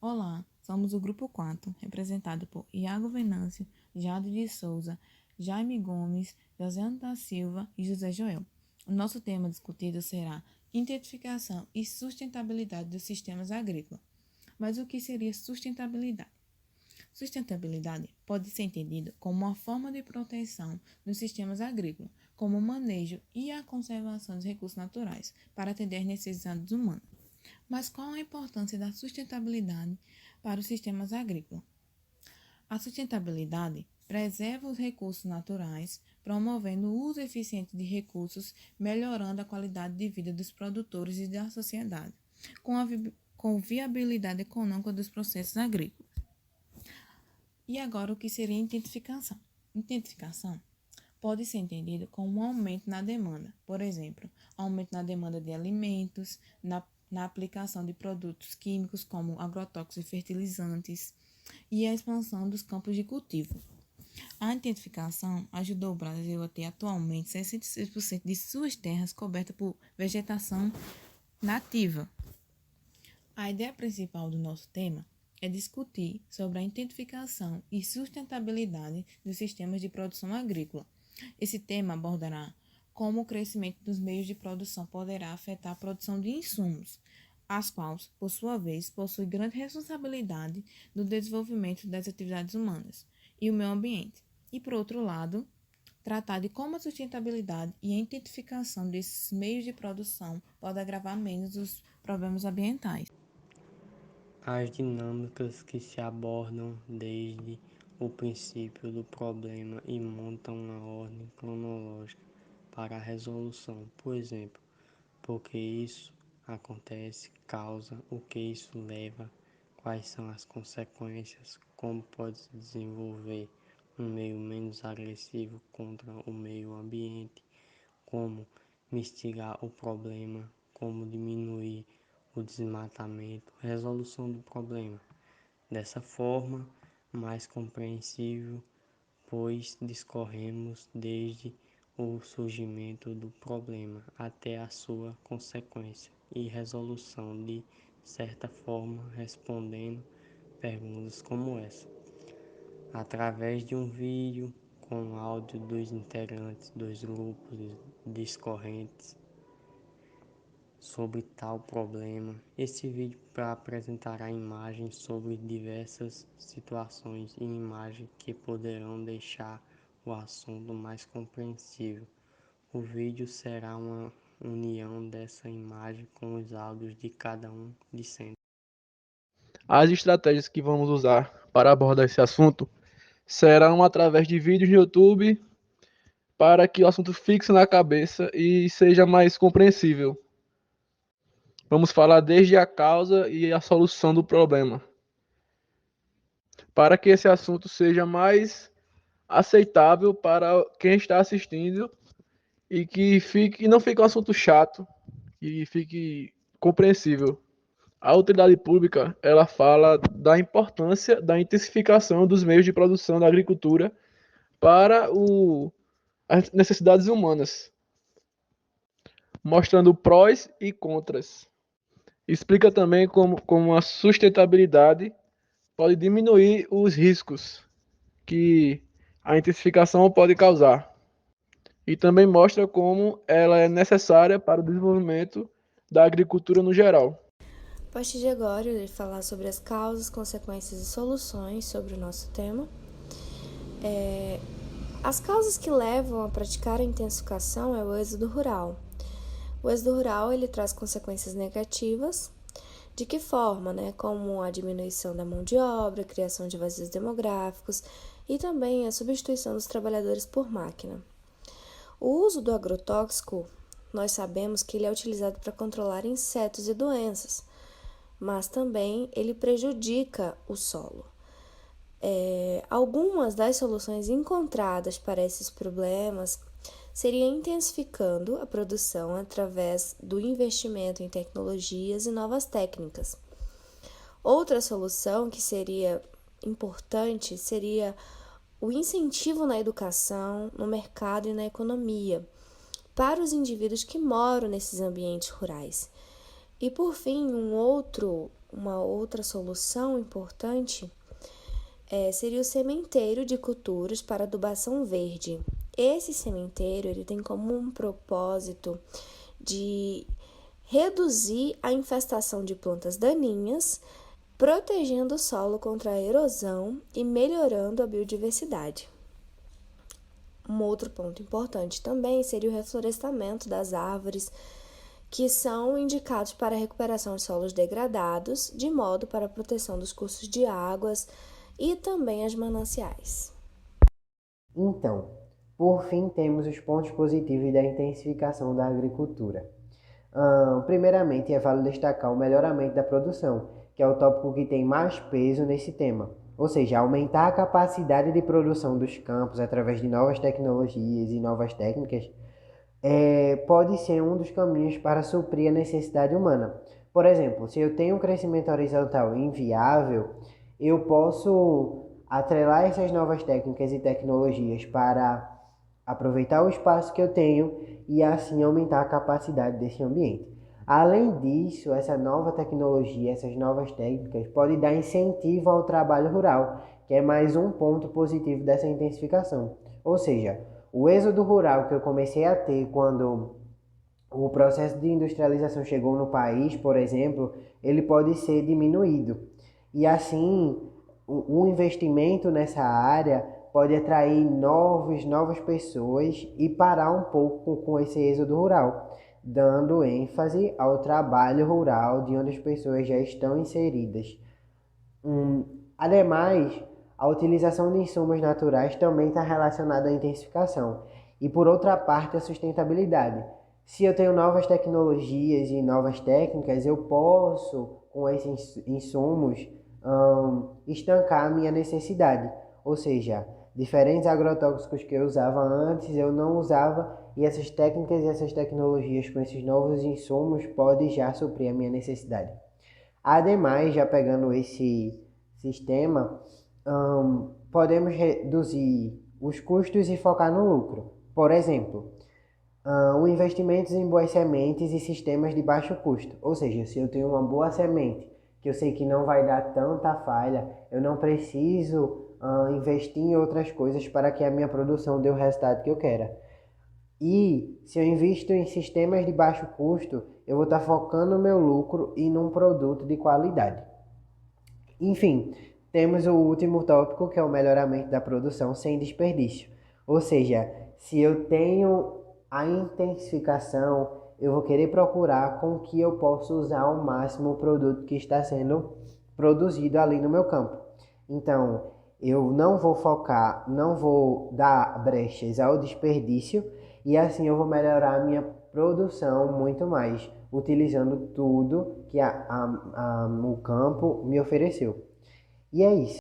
Olá, somos o Grupo 4, representado por Iago Venâncio, Jade de Souza, Jaime Gomes, José da Silva e José Joel. O nosso tema discutido será identificação e sustentabilidade dos sistemas agrícolas. Mas o que seria sustentabilidade? Sustentabilidade pode ser entendido como uma forma de proteção dos sistemas agrícolas, como o manejo e a conservação dos recursos naturais para atender às necessidades humanas. Mas qual a importância da sustentabilidade para os sistemas agrícolas? A sustentabilidade preserva os recursos naturais, promovendo o uso eficiente de recursos, melhorando a qualidade de vida dos produtores e da sociedade, com viabilidade econômica dos processos agrícolas. E agora, o que seria identificação? Identificação pode ser entendido como um aumento na demanda, por exemplo, aumento na demanda de alimentos, na aplicação de produtos químicos como agrotóxicos e fertilizantes e a expansão dos campos de cultivo. A identificação ajudou o Brasil a ter atualmente 66% de suas terras cobertas por vegetação nativa. A ideia principal do nosso tema é discutir sobre a identificação e sustentabilidade dos sistemas de produção agrícola. Esse tema abordará como o crescimento dos meios de produção poderá afetar a produção de insumos, as quais, por sua vez, possuem grande responsabilidade no desenvolvimento das atividades humanas e o meio ambiente. E, por outro lado, tratar de como a sustentabilidade e a identificação desses meios de produção pode agravar menos os problemas ambientais. As dinâmicas que se abordam desde o princípio do problema e montam uma ordem cronológica para a resolução. Por exemplo, por que isso acontece, causa, o que isso leva, quais são as consequências, como pode-se desenvolver um meio menos agressivo contra o meio ambiente, como mitigar o problema, como diminuir o desmatamento, resolução do problema. Dessa forma, mais compreensível, pois discorremos desde o surgimento do problema até a sua consequência e resolução de certa forma, respondendo perguntas como essa. Através de um vídeo com áudio dos integrantes dos grupos discorrentes sobre tal problema. Esse vídeo apresentará imagens sobre diversas situações e imagens que poderão deixar o assunto mais compreensível. O vídeo será uma união dessa imagem com os áudios de cada um discente. As estratégias que vamos usar para abordar esse assunto serão através de vídeos no YouTube para que o assunto fixe na cabeça e seja mais compreensível. Vamos falar desde a causa e a solução do problema, para que esse assunto seja mais aceitável para quem está assistindo e que não fique um assunto chato, que fique compreensível. A utilidade pública, ela fala da importância da intensificação dos meios de produção da agricultura para as necessidades humanas, mostrando prós e contras. Explica também como a sustentabilidade pode diminuir os riscos que a intensificação pode causar. E também mostra como ela é necessária para o desenvolvimento da agricultura no geral. A partir de agora, eu irei falar sobre as causas, consequências e soluções sobre o nosso tema. As causas que levam a praticar a intensificação é o êxodo rural. O êxodo rural ele traz consequências negativas. De que forma? Como a diminuição da mão de obra, a criação de vazios demográficos e também a substituição dos trabalhadores por máquina. O uso do agrotóxico, nós sabemos que ele é utilizado para controlar insetos e doenças, mas também ele prejudica o solo. Algumas das soluções encontradas para esses problemas seria intensificando a produção através do investimento em tecnologias e novas técnicas. Outra solução que seria importante seria o incentivo na educação, no mercado e na economia para os indivíduos que moram nesses ambientes rurais. E por fim, um outro uma outra solução importante seria o sementeiro de culturas para adubação verde. Esse sementeiro ele tem como um propósito de reduzir a infestação de plantas daninhas, protegendo o solo contra a erosão e melhorando a biodiversidade. Um outro ponto importante também seria o reflorestamento das árvores, que são indicados para a recuperação de solos degradados, de modo para a proteção dos cursos de águas e também as mananciais. Então, por fim, temos os pontos positivos da intensificação da agricultura. Primeiramente, é válido destacar o melhoramento da produção, que é o tópico que tem mais peso nesse tema. Ou seja, aumentar a capacidade de produção dos campos através de novas tecnologias e novas técnicas pode ser um dos caminhos para suprir a necessidade humana. Por exemplo, se eu tenho um crescimento horizontal inviável, eu posso atrelar essas novas técnicas e tecnologias para aproveitar o espaço que eu tenho e assim aumentar a capacidade desse ambiente. Além disso, essa nova tecnologia, essas novas técnicas podem dar incentivo ao trabalho rural, que é mais um ponto positivo dessa intensificação. Ou seja, o êxodo rural que eu comecei a ter quando o processo de industrialização chegou no país, por exemplo, ele pode ser diminuído. E assim, o investimento nessa área pode atrair novas pessoas e parar um pouco com esse êxodo rural, dando ênfase ao trabalho rural de onde as pessoas já estão inseridas. Ademais, a utilização de insumos naturais também está relacionada à intensificação. E por outra parte, a sustentabilidade. Se eu tenho novas tecnologias e novas técnicas, eu posso, com esses insumos, estancar a minha necessidade. Ou seja, diferentes agrotóxicos que eu usava antes, eu não usava, e essas técnicas e essas tecnologias com esses novos insumos podem já suprir a minha necessidade. Ademais, já pegando esse sistema, podemos reduzir os custos e focar no lucro. Por exemplo, o investimento em boas sementes e sistemas de baixo custo. Ou seja, se eu tenho uma boa semente, que eu sei que não vai dar tanta falha, eu não preciso investir em outras coisas para que a minha produção dê o resultado que eu quero. E se eu invisto em sistemas de baixo custo, eu vou estar focando o meu lucro e num produto de qualidade. Enfim, temos o último tópico, que é o melhoramento da produção sem desperdício. Ou seja, se eu tenho a intensificação, eu vou querer procurar com que eu possa usar ao máximo o produto que está sendo produzido ali no meu campo. Então, eu não vou focar, não vou dar brechas ao desperdício, e assim eu vou melhorar a minha produção muito mais, utilizando tudo que o campo me ofereceu. E é isso.